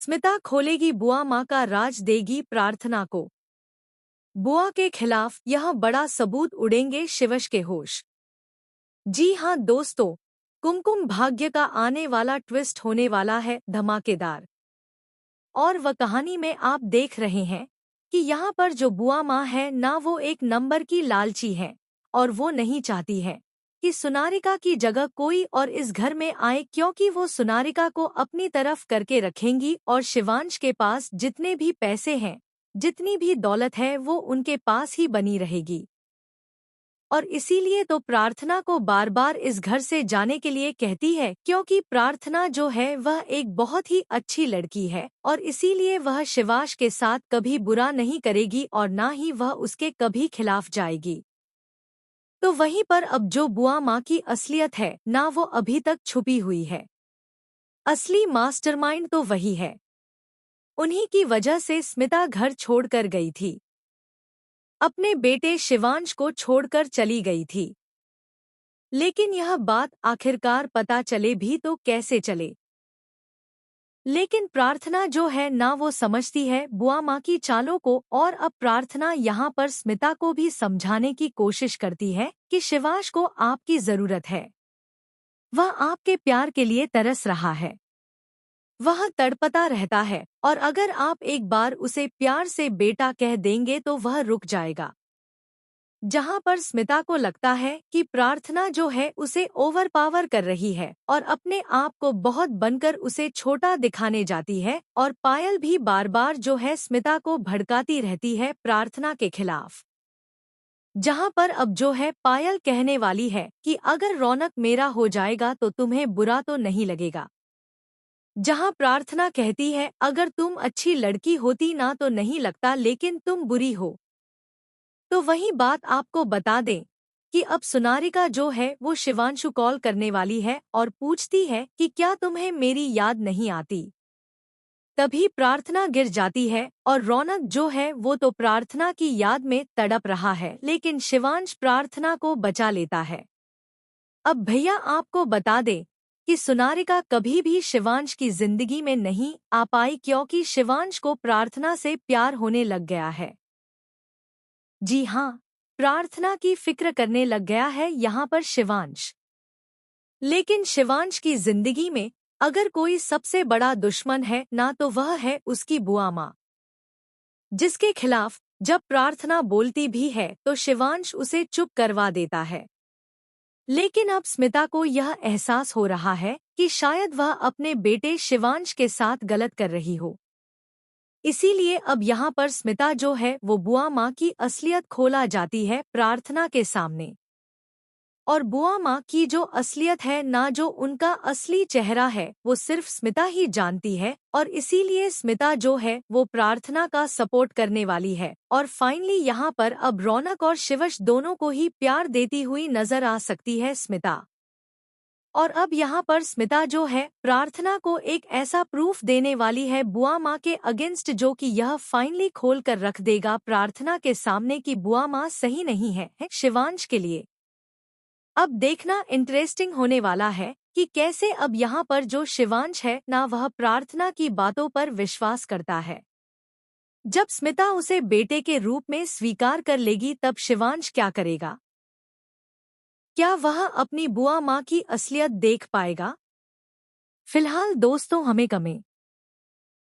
स्मिता खोलेगी बुआ माँ का राज, देगी प्रार्थना को। बुआ के खिलाफ यह बड़ा सबूत, उड़ेंगे शिवश के होश। जी हाँ दोस्तों, कुमकुम भाग्य का आने वाला ट्विस्ट होने वाला है धमाकेदार। और वह कहानी में आप देख रहे हैं कि यहाँ पर जो बुआ माँ है ना, वो एक नंबर की लालची है और वो नहीं चाहती है कि सुनारिका की जगह कोई और इस घर में आए, क्योंकि वो सुनारिका को अपनी तरफ करके रखेंगी और शिवांश के पास जितने भी पैसे हैं, जितनी भी दौलत है, वो उनके पास ही बनी रहेगी। और इसीलिए तो प्रार्थना को बार बार इस घर से जाने के लिए कहती है, क्योंकि प्रार्थना जो है वह एक बहुत ही अच्छी लड़की है और इसीलिए वह शिवांश के साथ कभी बुरा नहीं करेगी और ना ही वह उसके कभी खिलाफ जाएगी। तो वहीं पर अब जो बुआ माँ की असलियत है ना, वो अभी तक छुपी हुई है। असली मास्टरमाइंड तो वही है। उन्हीं की वजह से स्मिता घर छोड़कर गई थी, अपने बेटे शिवांश को छोड़कर चली गई थी। लेकिन यह बात आखिरकार पता चले भी तो कैसे चले। लेकिन प्रार्थना जो है ना, वो समझती है बुआ माँ की चालों को, और अब प्रार्थना यहाँ पर स्मिता को भी समझाने की कोशिश करती है कि शिवांश को आपकी जरूरत है। वह आपके प्यार के लिए तरस रहा है, वह तड़पता रहता है और अगर आप एक बार उसे प्यार से बेटा कह देंगे तो वह रुक जाएगा। जहां पर स्मिता को लगता है कि प्रार्थना जो है उसे ओवरपावर कर रही है और अपने आप को बहुत बनकर उसे छोटा दिखाने जाती है, और पायल भी बार बार जो है स्मिता को भड़काती रहती है प्रार्थना के खिलाफ। जहां पर अब जो है पायल कहने वाली है कि अगर रौनक मेरा हो जाएगा तो तुम्हें बुरा तो नहीं लगेगा। जहां प्रार्थना कहती है अगर तुम अच्छी लड़की होती ना तो नहीं लगता, लेकिन तुम बुरी हो। तो वही बात आपको बता दें कि अब सुनारिका जो है वो शिवांशु कॉल करने वाली है और पूछती है कि क्या तुम्हें मेरी याद नहीं आती। तभी प्रार्थना गिर जाती है और रौनक जो है वो तो प्रार्थना की याद में तड़प रहा है, लेकिन शिवांश प्रार्थना को बचा लेता है। अब भैया आपको बता दें कि सुनारिका कभी भी शिवांश की जिंदगी में नहीं आ पाई, क्योंकि शिवांश को प्रार्थना से प्यार होने लग गया है। जी हाँ, प्रार्थना की फिक्र करने लग गया है यहाँ पर शिवांश। लेकिन शिवांश की जिंदगी में अगर कोई सबसे बड़ा दुश्मन है ना, तो वह है उसकी बुआ माँ, जिसके खिलाफ जब प्रार्थना बोलती भी है तो शिवांश उसे चुप करवा देता है। लेकिन अब स्मिता को यह एहसास हो रहा है कि शायद वह अपने बेटे शिवांश के साथ गलत कर रही हो। इसीलिए अब यहाँ पर स्मिता जो है वो बुआ माँ की असलियत खोला जाती है प्रार्थना के सामने। और बुआ माँ की जो असलियत है ना, जो उनका असली चेहरा है, वो सिर्फ स्मिता ही जानती है, और इसीलिए स्मिता जो है वो प्रार्थना का सपोर्ट करने वाली है। और फाइनली यहाँ पर अब रौनक और शिवश दोनों को ही प्यार देती हुई नजर आ सकती है स्मिता। और अब यहाँ पर स्मिता जो है प्रार्थना को एक ऐसा प्रूफ देने वाली है बुआ माँ के अगेंस्ट, जो कि यह फाइनली खोल कर रख देगा प्रार्थना के सामने कि बुआ माँ सही नहीं है शिवांश के लिए। अब देखना इंटरेस्टिंग होने वाला है कि कैसे अब यहाँ पर जो शिवांश है ना, वह प्रार्थना की बातों पर विश्वास करता है। जब स्मिता उसे बेटे के रूप में स्वीकार कर लेगी तब शिवांश क्या करेगा? क्या वह अपनी बुआ माँ की असलियत देख पाएगा? फिलहाल दोस्तों, हमें कमें